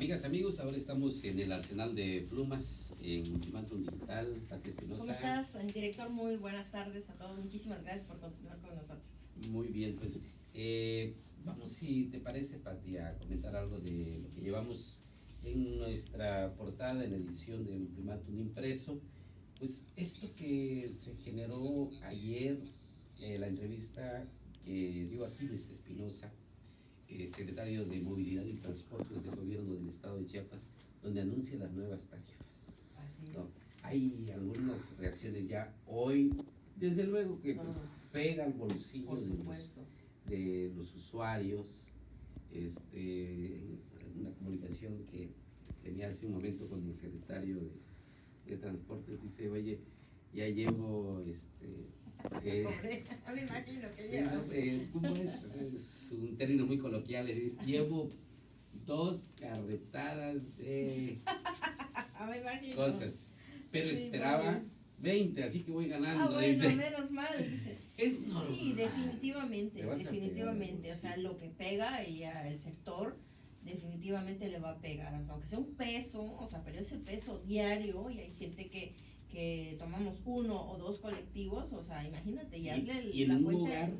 Amigas, amigos, ahora estamos en el Arsenal de Plumas, en Ultimátum Digital. Pati Espinosa. ¿Cómo estás, director? Muy buenas tardes a todos. Muchísimas gracias por continuar con nosotros. Muy bien, pues vamos, si te parece, Pati, a comentar algo de lo que llevamos en nuestra portada, en la edición del Ultimátum impreso. Pues esto que se generó ayer, la entrevista que dio Aquiles Espinosa, secretario de Movilidad y Transportes del Gobierno del Estado de Chiapas, donde anuncia las nuevas tarifas. Así es. ¿No? Hay algunas reacciones ya hoy, desde luego que pues, pega al bolsillo de los usuarios. Una comunicación que tenía hace un momento con el secretario de Transportes, dice, oye, ya llevo me imagino que lleva. ¿Cómo es? Es un término muy coloquial. Llevo 2 carretadas de cosas, pero sí, esperaba 20, así que voy ganando. Bueno, dice. Menos mal. Dice. Es normal. Sí, definitivamente. O sea, lo que pega y el sector definitivamente le va a pegar, aunque sea un peso, o sea, pero ese peso diario, y hay gente que tomamos 1 o 2 colectivos, o sea, imagínate, ya y en un lugar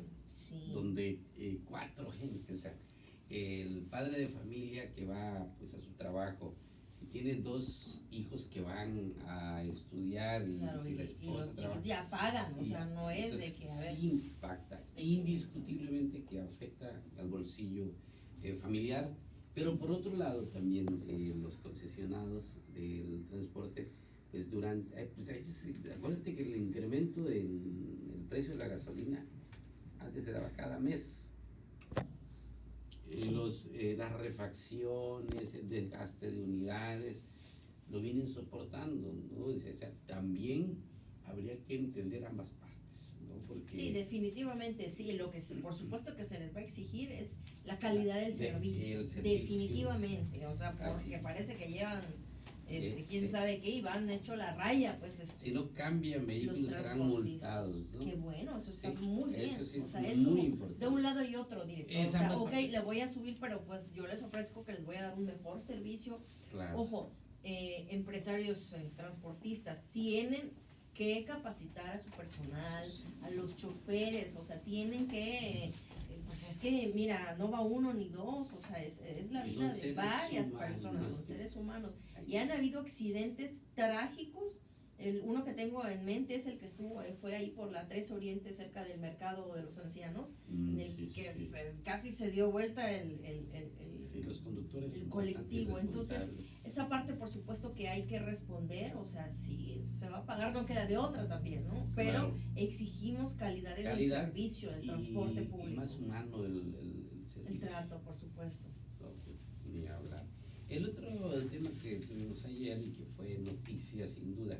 donde 4 gente, o sea, el padre de familia que va pues a su trabajo, si tiene 2 hijos que van a estudiar y, claro, si la esposa y los trabaja, chicos ya pagan, o sea, no es de que, a ver, sí impacta, indiscutiblemente que afecta al bolsillo familiar, pero por otro lado también los concesionados del transporte, pues acuérdate que el incremento en el precio de la gasolina antes se daba cada mes. Las refacciones, el desgaste de unidades, lo vienen soportando, ¿no? O sea, también habría que entender ambas partes, ¿no? Porque sí, definitivamente, sí, lo que por supuesto que se les va a exigir es la calidad del servicio, definitivamente, o sea, porque parece que llevan quién sabe qué, y van hecho la raya, pues si no cambian vehículos serán multados, ¿no? Qué bueno, eso está muy bien, sí, o sea, es muy como importante. de un lado y otro, director, o sea, ok, le voy a subir, pero pues yo les ofrezco que les voy a dar un mejor servicio. Claro. Ojo, empresarios transportistas tienen que capacitar a su personal, a los choferes, o sea, tienen que pues es que, mira, no va 1 ni 2, o sea, es la vida de varias personas, son seres humanos. Y han habido accidentes trágicos. Uno que tengo en mente es el que fue ahí por la 3 Oriente, cerca del mercado de los ancianos, en el que casi se dio vuelta los conductores, el colectivo. Entonces, esa parte por supuesto que hay que responder, o sea, si se va a pagar no queda de otra también, ¿no? Pero claro, exigimos calidad del servicio, del transporte público. Y más humano el servicio. El trato, por supuesto. No, pues, ni hablar. El otro tema que tuvimos ayer y que fue noticia sin duda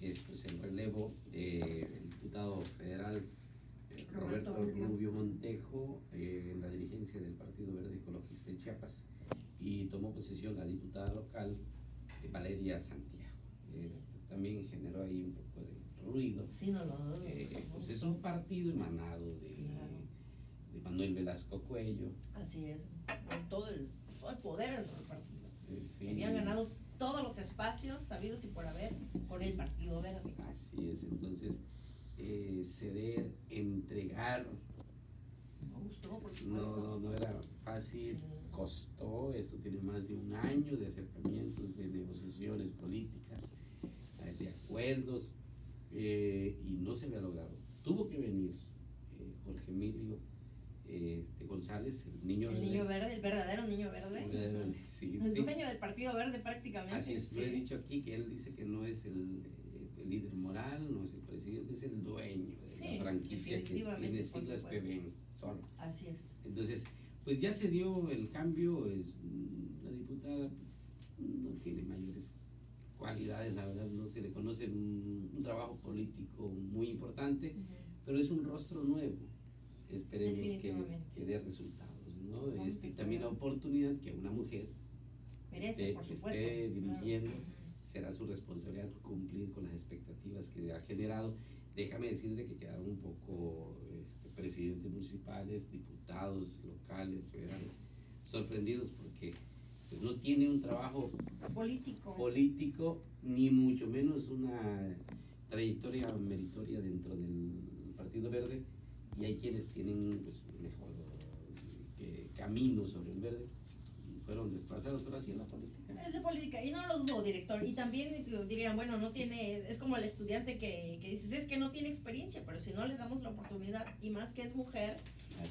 es pues el relevo del diputado federal Roberto Rubio Montejo en la dirigencia del Partido Verde Ecologista en Chiapas, y tomó posesión la diputada local Valeria Santiago. También generó ahí un poco de ruido. Sí, no lo pues es un partido emanado de Manuel Velasco Cuello. Así es, con todo el poder dentro del partido. Habían ganado todos los espacios sabidos y por haber con el Partido Verde. Así es, entonces ceder, entregar, no gustó, por supuesto. No era fácil, costó, esto tiene más de 1 año de acercamientos, de negociaciones políticas, de acuerdos, y no se había logrado. Tuvo que venir Jorge Emilio González, el niño verde, el verdadero niño verde. Sí, el dueño del Partido Verde prácticamente. Así es, lo he dicho aquí, que él dice que no es el líder moral, no es el presidente, es el dueño de la franquicia que tiene siglas PBN solo. Así es. Entonces, pues ya se dio el cambio, la diputada no tiene mayores cualidades, la verdad, no se le conoce un trabajo político muy importante, pero es un rostro nuevo. Esperemos que dé resultados, ¿no? También la oportunidad que una mujer merece, por supuesto, esté dirigiendo, será su responsabilidad cumplir con las expectativas que ha generado. Déjame decirte que quedaron un poco presidentes municipales, diputados locales, federales, sorprendidos porque pues no tiene un trabajo político, ni mucho menos una trayectoria meritoria dentro del Partido Verde, y hay quienes tienen pues mejor camino sobre el verde y fueron desplazados, pero así es la política. Es de política, y no lo dudo, director. Y también dirían, bueno, no tiene, es como el estudiante que dices, es que no tiene experiencia, pero si no le damos la oportunidad, y más que es mujer,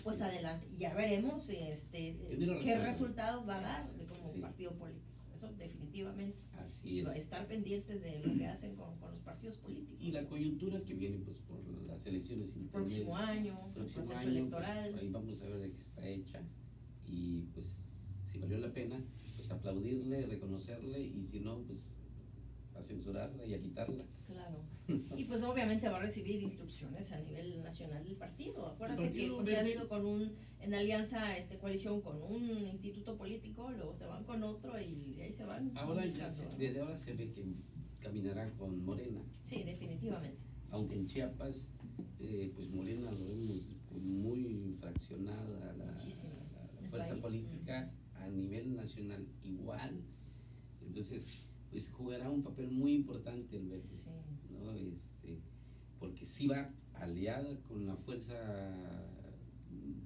pues adelante. Y ya veremos qué resultados va a dar como partido político. Eso definitivamente. Así es. Estar pendientes de lo que hacen con los partidos políticos. Y la coyuntura que viene pues por las elecciones intermedias. Próximo año, proceso electoral. Pues, ahí vamos a ver de qué está hecha. Y pues si valió la pena, pues aplaudirle, reconocerle, y si no, pues a censurarla y a quitarla. Claro. Y pues obviamente va a recibir instrucciones a nivel nacional del partido. Acuérdate que pues, se han ido en alianza, coalición con un instituto político, luego se van con otro y ahí se van. Ahora desde ahora se ve que caminará con Morena. Sí, definitivamente. Aunque en Chiapas, pues Morena lo vemos muy fraccionada, la fuerza política a nivel nacional igual. Entonces, pues jugará un papel muy importante el verde, sí. ¿no? Porque sí va aliada con la fuerza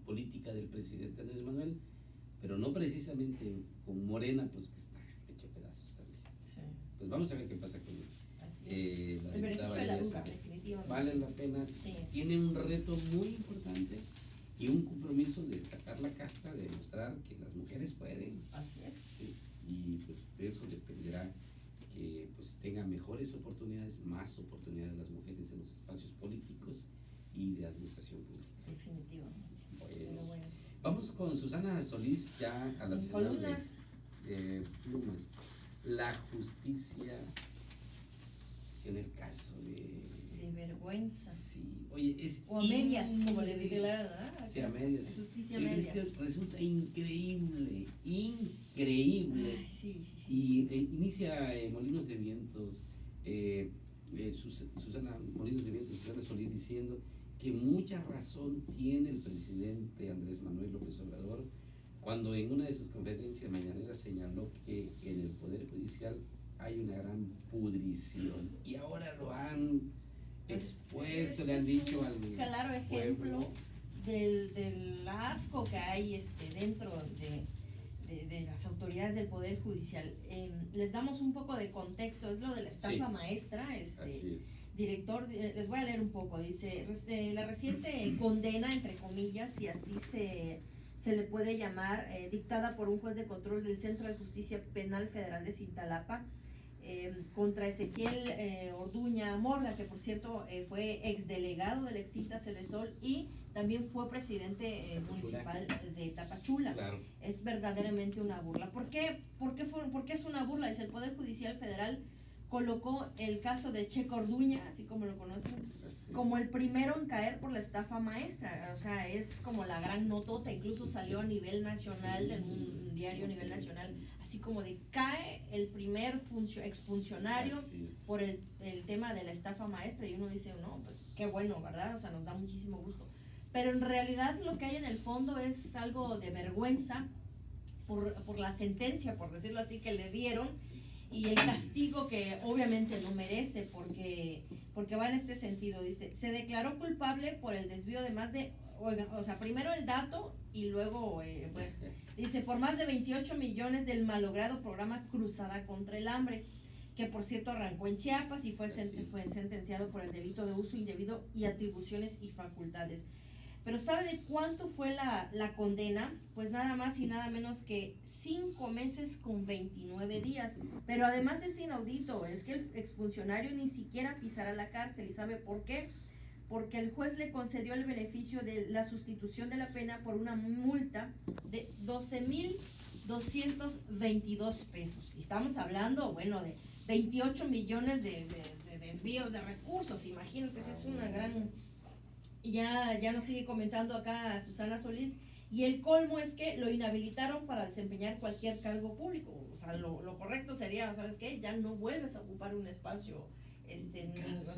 política del presidente Andrés Manuel, pero no precisamente con Morena, pues que está hecho pedazos también. Sí. Pues vamos a ver qué pasa con él. El beneficio de la duda, definitivamente. Vale la pena, sí. Tiene un reto muy importante y un compromiso de sacar la casta, de demostrar que las mujeres pueden. Así es. ¿Sí? Y pues de eso dependerá que pues tenga mejores oportunidades, más oportunidades las mujeres en los espacios políticos y de administración pública. Definitivamente. Bueno. Vamos con Susana Solís ya a la columnas de plumas. La justicia en el caso de vergüenza. Sí, oye, o a medias, como le titularon, ¿no? Sí, a medias. Justicia media. Resulta increíble. Ay, sí. Y inicia Molinos de Vientos, Susana Molinos de Vientos, Susana Solís, diciendo que mucha razón tiene el presidente Andrés Manuel López Obrador cuando en una de sus conferencias mañaneras señaló que en el Poder Judicial hay una gran pudrición, y ahora lo han expuesto, le han dicho al claro ejemplo del asco que hay dentro de las autoridades del Poder Judicial. Les damos un poco de contexto, es lo de la estafa maestra. Así es. Director, les voy a leer un poco, dice, la reciente condena, entre comillas, si así se le puede llamar, dictada por un juez de control del Centro de Justicia Penal Federal de Cintalapa, contra Ezequiel Orduña Morla, que por cierto fue exdelegado de la extinta Sedesol y también fue presidente municipal de Tapachula. Claro. Es verdaderamente una burla. ¿Por qué es una burla? Es el Poder Judicial Federal colocó el caso de Checo Orduña, así como lo conocen, como el primero en caer por la estafa maestra. O sea, es como la gran notota, incluso salió a nivel nacional, en un diario a nivel nacional, así como de cae el primer exfuncionario por el tema de la estafa maestra, y uno dice, no, pues qué bueno, ¿verdad? O sea, nos da muchísimo gusto. Pero en realidad lo que hay en el fondo es algo de vergüenza por la sentencia, por decirlo así, que le dieron, y el castigo que obviamente no merece, porque va en este sentido. Dice, se declaró culpable por el desvío de más de, o sea, primero el dato y luego, bueno, dice, por más de 28 millones del malogrado programa Cruzada contra el Hambre, que por cierto arrancó en Chiapas y fue sentenciado por el delito de uso indebido y atribuciones y facultades. Pero ¿sabe de cuánto fue la condena? Pues nada más y nada menos que 5 meses con 29 días. Pero además es inaudito, es que el exfuncionario ni siquiera pisará la cárcel. ¿Y sabe por qué? Porque el juez le concedió el beneficio de la sustitución de la pena por una multa de 12,222 pesos. Y estamos hablando, bueno, de 28 millones de desvíos de recursos. Imagínate, es una gran... Ya nos sigue comentando acá Susana Solís, y el colmo es que lo inhabilitaron para desempeñar cualquier cargo público. O sea, lo correcto sería, ¿sabes qué? Ya no vuelves a ocupar un espacio, o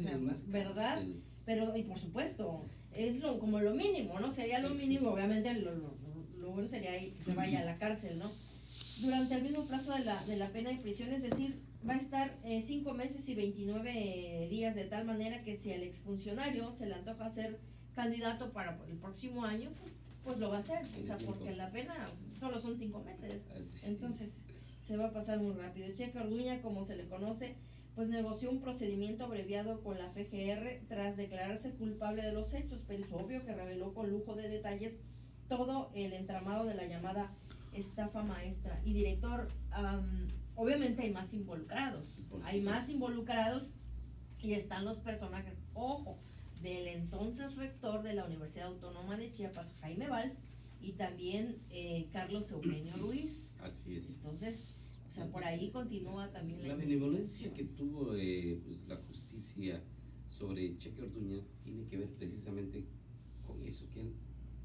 sea, ¿verdad? Pero, y por supuesto, es como lo mínimo, ¿no? Sería lo mínimo, obviamente lo bueno sería que se vaya a la cárcel, ¿no? durante el mismo plazo de la pena de prisión, es decir, va a estar 5 meses y 29 días, de tal manera que si al exfuncionario se le antoja ser candidato para el próximo año, pues lo va a hacer, o sea, porque la pena solo son 5 meses, entonces se va a pasar muy rápido. Cheque Orduña, como se le conoce, pues negoció un procedimiento abreviado con la FGR tras declararse culpable de los hechos, pero es obvio que reveló con lujo de detalles todo el entramado de la llamada estafa maestra. Y director, obviamente hay más involucrados, y están los personajes, ojo, del entonces rector de la Universidad Autónoma de Chiapas, Jaime Valls, y también Carlos Eugenio Ruiz. Así es. Entonces, o sea, por ahí continúa también la benevolencia que tuvo pues, la justicia sobre Cheque Orduña tiene que ver precisamente con eso, que él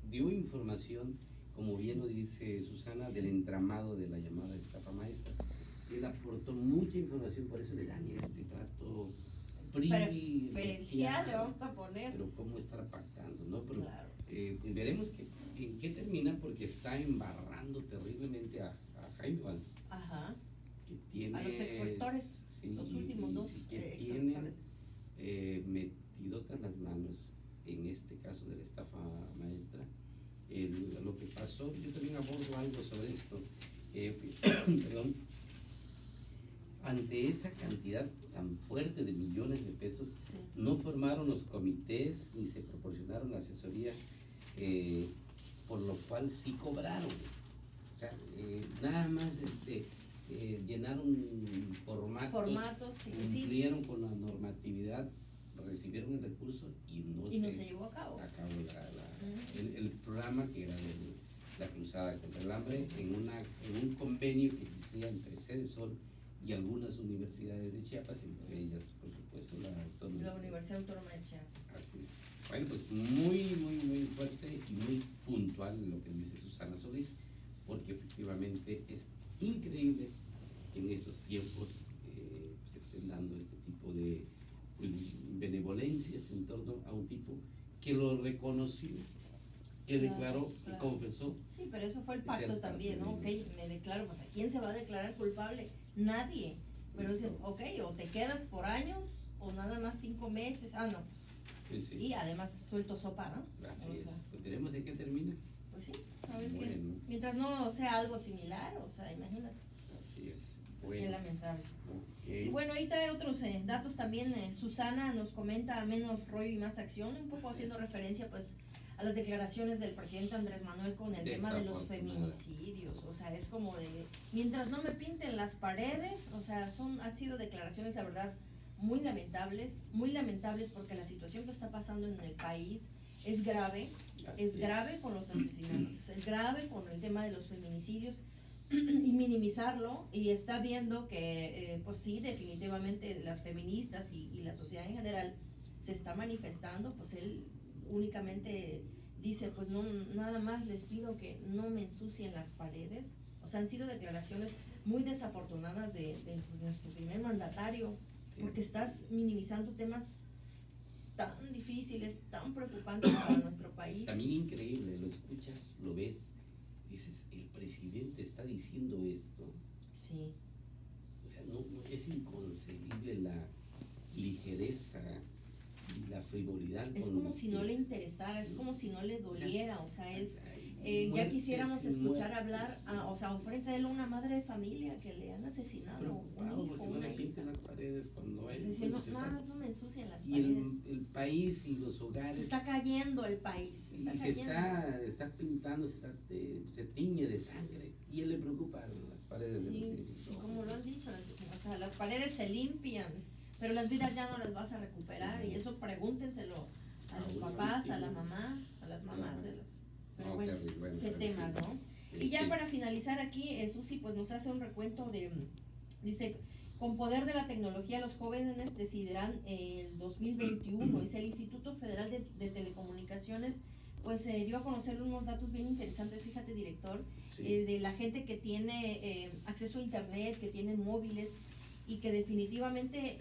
dio información, como bien lo dice Susana, del entramado de la llamada estafa maestra. Él aportó mucha información, por eso le dan este trato preferencial, le vamos a poner. Pero cómo estar pactando, ¿no? Pero, claro. Pues veremos en qué termina, porque está embarrando terriblemente a Jaime Valls. Ajá. Que tiene, a los exrectores, sí, los últimos dos exrectores. Metidotas las manos en este caso de la estafa maestra. Lo que pasó, yo también abordo algo sobre esto. Perdón. Ante esa cantidad tan fuerte de millones de pesos, sí, no formaron los comités ni se proporcionaron la asesoría, por lo cual sí cobraron. O sea, nada más llenaron formatos, cumplieron con la normatividad, recibieron el recurso y no se llevó a cabo el programa que era de la Cruzada contra el Hambre en un convenio que existía entre Cedesol y algunas universidades de Chiapas, entre ellas, por supuesto, la Universidad Autónoma de Chiapas. Así es. Bueno, pues muy fuerte y muy puntual lo que dice Susana Solís, porque efectivamente es increíble que en estos tiempos se estén dando este tipo de benevolencias en torno a un tipo que lo reconoció, que declaró, que confesó. Sí, pero eso fue el pacto también, ¿no? Ok, me declaro, pues ¿a quién se va a declarar culpable? Nadie. Pero dicen, ok, o te quedas por años o nada más 5 meses. No, pues sí. Y además suelto sopa, ¿no? Así es. Pues veremos en qué termina. Pues sí, a ver qué. Mientras no sea algo similar, o sea, imagínate. Así es. Pues qué lamentable. Okay. Y bueno, ahí trae otros datos también. Susana nos comenta menos rollo y más acción, un poco haciendo referencia pues a las declaraciones del presidente Andrés Manuel con el tema de los feminicidios. O sea, es como de, mientras no me pinten las paredes, o sea, han sido declaraciones, la verdad, muy lamentables porque la situación que está pasando en el país es grave, es grave con los asesinatos, es grave con el tema de los feminicidios, y minimizarlo, y está viendo que pues sí, definitivamente las feministas y la sociedad en general se está manifestando. Pues él únicamente dice, pues no, nada más les pido que no me ensucien las paredes. O sea, han sido declaraciones muy desafortunadas de pues, nuestro primer mandatario, porque estás minimizando temas tan difíciles, tan preocupantes para nuestro país. También increíble, lo escuchas, lo ves, dices, el presidente está diciendo esto. Sí. O sea, no es inconcebible la ligereza y la frivolidad. Es como si no le interesara, es como si no le doliera, o sea, es ya quisiéramos escuchar hablar, o sea, frente a él una madre de familia que le han asesinado, un hijo, no le pintan las paredes cuando hay. No me ensucian las paredes. Y el país y los hogares. Se está cayendo el país. Se está pintando, se tiñe de sangre. Y a él le preocupan las paredes de los edificios. Sí, como lo han dicho, o sea, las paredes se limpian, pero las vidas ya no las vas a recuperar, y eso pregúntenselo a los papás, a la mamá, a las mamás de los. Pero bueno, qué tema, ¿no? Y ya para finalizar aquí, Susi pues nos hace un recuento dice, con poder de la tecnología los jóvenes decidirán el 2021. Es el Instituto Federal de Telecomunicaciones, pues dio a conocer unos datos bien interesantes, fíjate, director, de la gente que tiene acceso a internet, que tienen móviles, y que definitivamente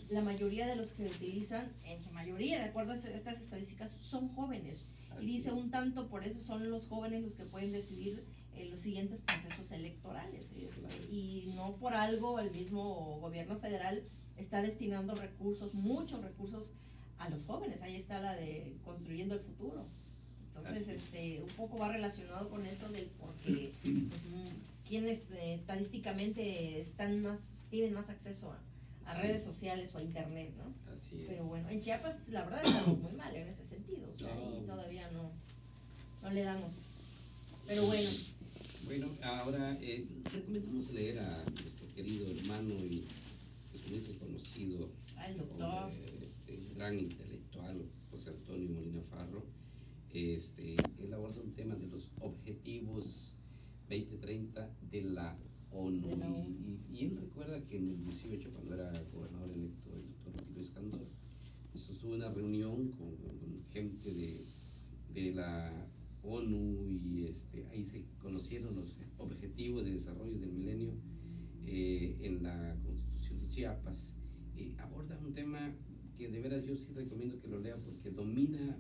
la mayoría de los que utilizan, en su mayoría, de acuerdo a estas estadísticas, son jóvenes. Y dice, un tanto por eso son los jóvenes los que pueden decidir los siguientes procesos electorales. Claro. Y no por algo el mismo gobierno federal está destinando recursos, muchos recursos a los jóvenes. Ahí está la de Construyendo el Futuro. Entonces, un poco va relacionado con eso del porque pues, quienes estadísticamente tienen más acceso a redes sociales o a internet, ¿no? Así es. Pero bueno, en Chiapas la verdad estamos muy mal en ese sentido, o sea, y todavía no le damos. Pero bueno. Bueno, ahora recomendamos leer a nuestro querido hermano y pues, muy reconocido, Al doctor. Gran intelectual, José Antonio Molina Farro. Él aborda un tema de los objetivos 2030 de la ONU. Y él recuerda que en el 18, cuando era gobernador electo el doctor Rutilio Escandón, sostuvo una reunión con gente de la ONU y ahí se conocieron los objetivos de desarrollo del milenio en la Constitución de Chiapas. Aborda un tema que de veras yo sí recomiendo que lo lea porque domina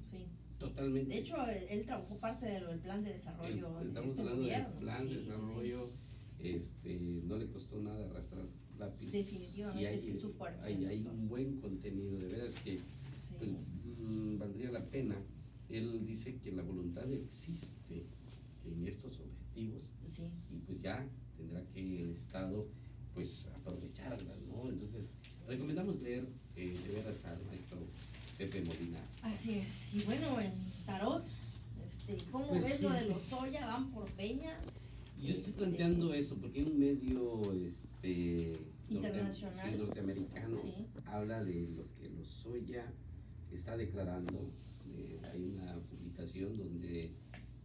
Sí. totalmente. De hecho, él trabajó parte de lo del plan de desarrollo de estamos este hablando gobierno. del plan de desarrollo, sí. no le costó nada arrastrar lápiz. Definitivamente, hay, es que es su fuerte. hay un buen contenido, de veras que sí. pues, valdría la pena. Él dice que la voluntad existe en estos objetivos sí. y pues ya tendrá que el Estado pues aprovecharlas, ¿no? Entonces recomendamos leer de veras al maestro Pepe Molina. Así es. Y bueno, en Tarot, ¿cómo pues ves sí. lo de Lozoya? ¿Van por Peña? Yo estoy planteando eso porque un medio internacional, norteamericano sí. habla de lo que Lozoya está declarando. Hay una publicación donde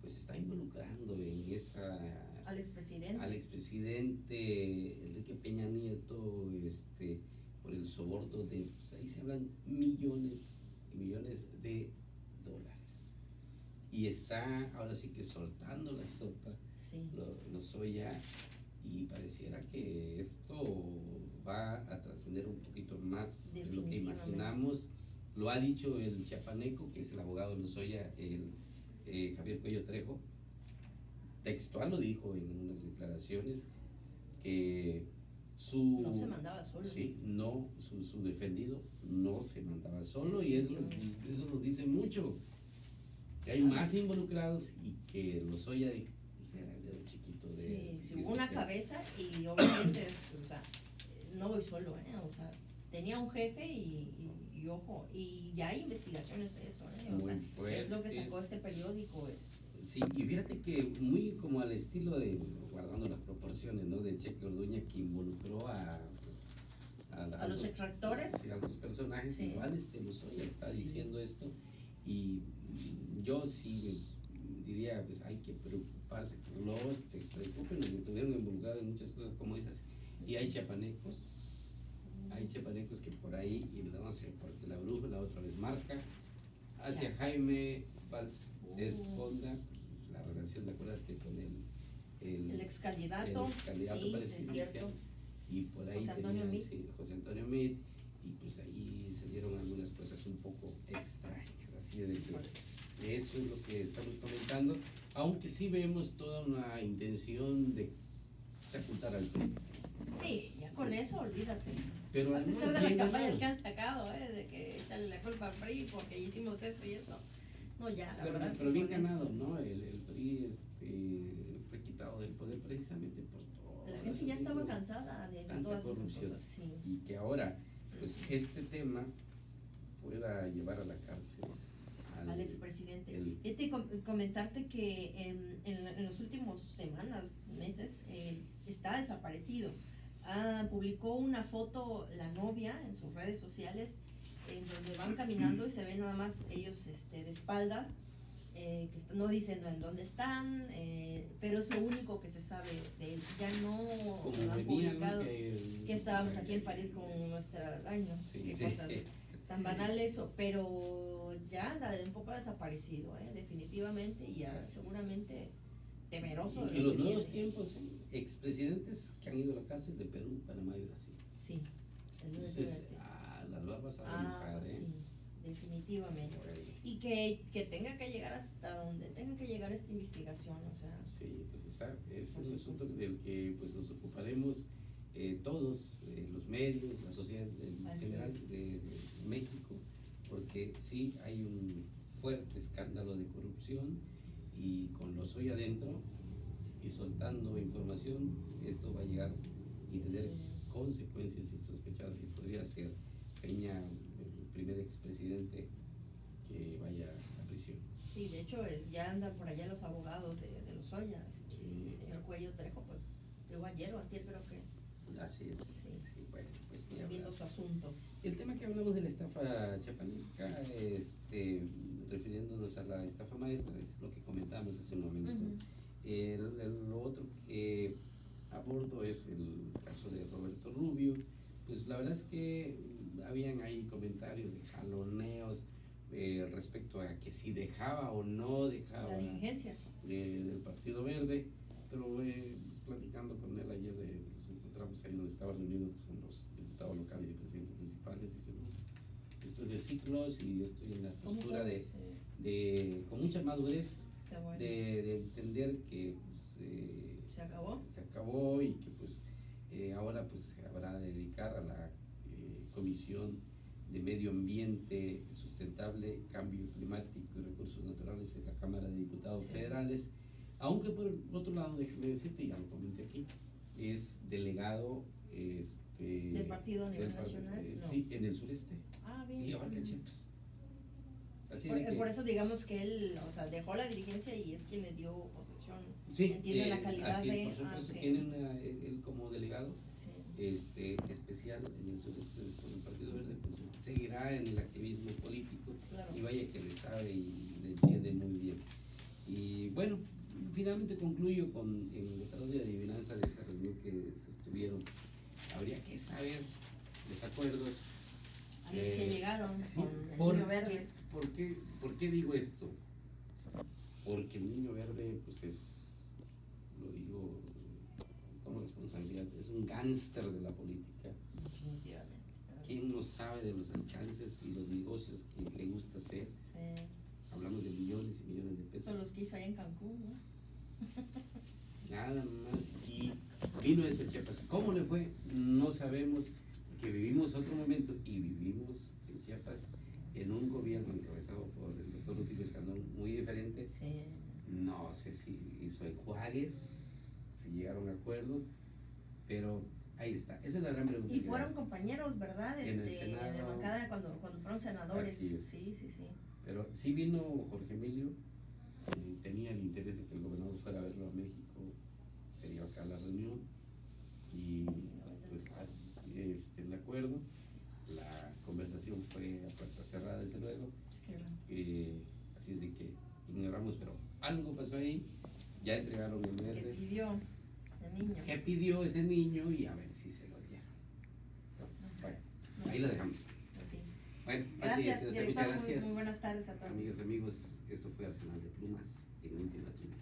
pues está involucrando en esa al expresidente Enrique Peña Nieto por el soborno de, pues ahí se hablan millones y millones de dólares y está ahora sí que soltando la sopa. Sí. Lozoya, y pareciera que esto va a trascender un poquito más de lo que imaginamos. Lo ha dicho el chiapaneco, que es el abogado de Lozoya, Javier Cuello Trejo, textual lo dijo en unas declaraciones, que no se mandaba solo. Sí, no, su defendido no se mandaba solo, y eso nos dice mucho, que hay más involucrados y que Lozoya era el dedo chiquito de... Sí, hubo una cabeza y obviamente o sea, no voy solo, o sea, tenía un jefe y ojo, y ya hay investigaciones de eso, o sea, es lo que sacó este periódico. Sí, y fíjate que muy como al estilo de, guardando las proporciones, ¿no?, de Cheque Orduña, que involucró a los extractores. Sí, a los personajes, sí. Igual Lozoya está diciendo esto, y yo sí diría, pues hay que preocuparse, que se preocupen, los que estuvieron involucrados en muchas cosas como esas, y hay chiapanecos que por ahí, y no sé, porque la brújula otra vez marca hacia Jaime Valls Esponda, la relación, acuérdate, con el ex candidato, sí, es cierto, y por ahí José Antonio Meade. Sí, José Antonio Meade, y pues ahí se dieron algunas cosas un poco extrañas, así de que eso es lo que estamos comentando, aunque sí vemos toda una intención de sepultar al PRI. Sí, ya con eso olvídate. Pero a pesar de las campañas que han sacado, de que echarle la culpa al PRI porque hicimos esto y esto. No, ya, la verdad. Pero bien ganado, ¿no? El PRI fue quitado del poder precisamente por todo. La gente ya estaba cansada de todas esas cosas. Sí. Y que ahora, pues este tema pueda llevar a la cárcel al expresidente. Comentarte que en las últimas semanas, meses, está desaparecido. Publicó una foto la novia en sus redes sociales, en donde van caminando y se ven nada más ellos de espaldas, que no dicen en dónde están, pero es lo único que se sabe de él. Ya no han publicado que estábamos aquí en París con nuestra... Ay, no, qué cosa tan banal eso, pero ya anda un poco desaparecido, definitivamente, y ya seguramente temeroso. Y los nuevos tiempos, expresidentes que han ido a la cárcel de Perú, Panamá y Brasil. Sí, entonces, las barbas a sí, definitivamente. Y que tenga que llegar hasta donde tenga que llegar esta investigación, o sea. Sí, pues es Por un supuesto. asunto del que pues nos ocuparemos todos, los medios, la sociedad en Así general es. de México, porque sí hay un fuerte escándalo de corrupción y con los hoy adentro y soltando información, esto va a llegar y tener Sí. consecuencias insospechadas y podría ser Peña el primer expresidente que vaya a prisión. Sí, de hecho, ya andan por allá los abogados de los Ollas. Sí. El señor Cuello Trejo, pues, llegó ayer o antier, creo que, Así es. Sí. Sí, bueno, pues ni viendo hablar. su asunto. El tema que hablamos de la estafa chiapaneca, refiriéndonos a la estafa maestra, es lo que comentábamos hace un momento. Ujú. Lo otro que abordo es el caso de Roberto Rubio. Pues la verdad es que habían ahí comentarios de jaloneos respecto a que si dejaba o no dejaba La diligencia. del Partido Verde, pero platicando con él ayer, nos encontramos ahí donde estaba reunido con los diputados locales y presidentes municipales, dice, no, esto es de ciclos y estoy en la ¿Cómo postura fue? de, Sí, con mucha madurez, qué bueno. de entender que pues, ¿Se acabó? se acabó y que pues ahora pues se habrá de dedicar a la Comisión de Medio Ambiente Sustentable, Cambio Climático y Recursos Naturales en la Cámara de Diputados Sí. Federales, aunque por otro lado, déjeme decirte, ya lo comenté aquí, es delegado ¿Del partido a nivel del nacional? No. Sí, en el sureste Ah, bien. y abarca Chiapas. Así Por, de que, por eso digamos que él, o sea, dejó la dirigencia y es quien le dio posesión. sí, Entiende la calidad así es, de. por supuesto, Ok. tiene él como delegado Sí, especial en el sureste con el Partido Verde, pues seguirá en el activismo político claro. y vaya que le sabe y le entiende muy bien. Y bueno, finalmente concluyo con el tarot de adivinanza de esa reunión que sostuvieron. Habría que saber los acuerdos. A los que llegaron Sí, con el Niño Verde. ¿Por qué digo esto? Porque el Niño Verde, pues lo digo con responsabilidad, es un gángster de la política. Definitivamente. ¿Quién no sabe de los alcances y los negocios que le gusta hacer? Sí. Hablamos de millones y millones de pesos. Son los que hizo allá en Cancún, ¿no? Nada más. Y vino eso a Chiapas. ¿Cómo le fue? No sabemos, que vivimos otro momento y vivimos en Chiapas en un gobierno encabezado por el doctor Rutilio Escandón muy diferente. Sí. No sé si hizo enjuagues, si llegaron a acuerdos, pero ahí está. Esa es la gran pregunta. Y que fueron da. compañeros, ¿verdad? En el Senado. De bancada cuando fueron senadores. Así es. Sí, sí, sí. Pero sí vino Jorge Emilio, tenía el interés de que el gobernador fuera a verlo a México, se dio acá a la reunión y pues el acuerdo, la conversación fue a puerta cerrada desde luego, Es que así es de que ignoramos, pero algo pasó ahí, ya entregaron el que verde, pidió ese niño. ¿qué pidió ese niño? Y a ver si se lo dieron. Bueno, ahí lo dejamos. En fin. Bueno, Gracias, muchas director. gracias. Muy buenas tardes a todos. Amigas, amigos, esto fue Arsenal de Plumas en Última Tuna.